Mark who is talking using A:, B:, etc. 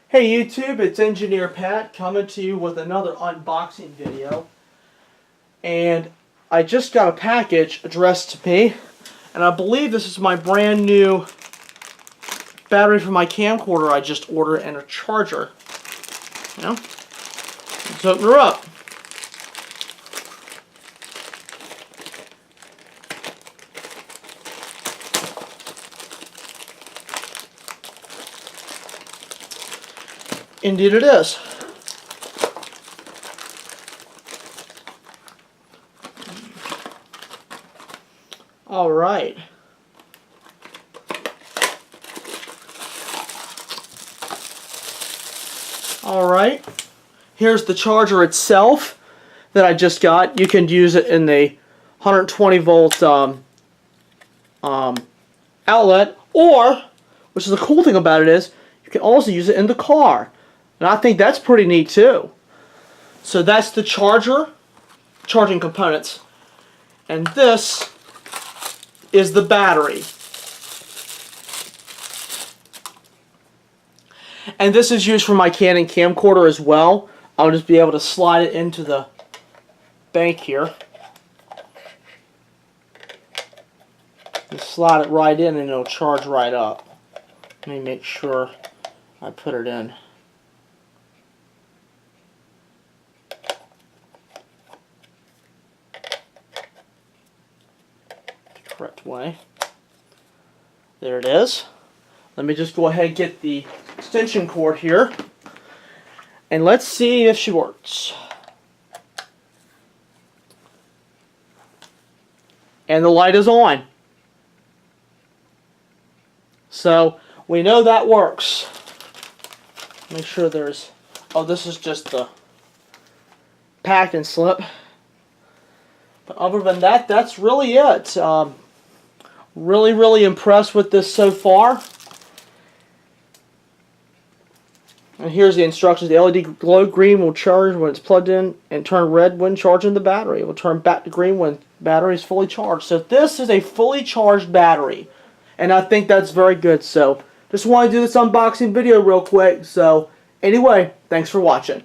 A: Hey YouTube, it's Engineer Pat coming to you with another unboxing video. And I just got a package addressed to me, and I believe this is my brand new battery for my camcorder I just ordered and a charger. Let's open her up. Indeed it is. All right. All right. Here's the charger itself that I just got. You can use it in the 120 volt outlet, or, which is the cool thing about it, is you can also use it in the car. And I think that's pretty neat too. So that's the charging components. And this is the battery. And this is used for my Canon camcorder as well. I'll just be able to slide it into the bank here. Just slide it right in and it'll charge right up. Let me make sure I put it in the correct way. There it is. Let me just go ahead and get the extension cord here, and let's see if she works. And the light is on. So we know that works. Make sure there's, oh, this is just the packing slip. But other than that, that's really it. Really impressed with this so far. And here's the instructions. The LED glow green will charge when it's plugged in and turn red when charging the battery. It will turn back to green when the battery is fully charged. So this is a fully charged battery, and I think that's very good. So just want to do this unboxing video real quick. So anyway, thanks for watching.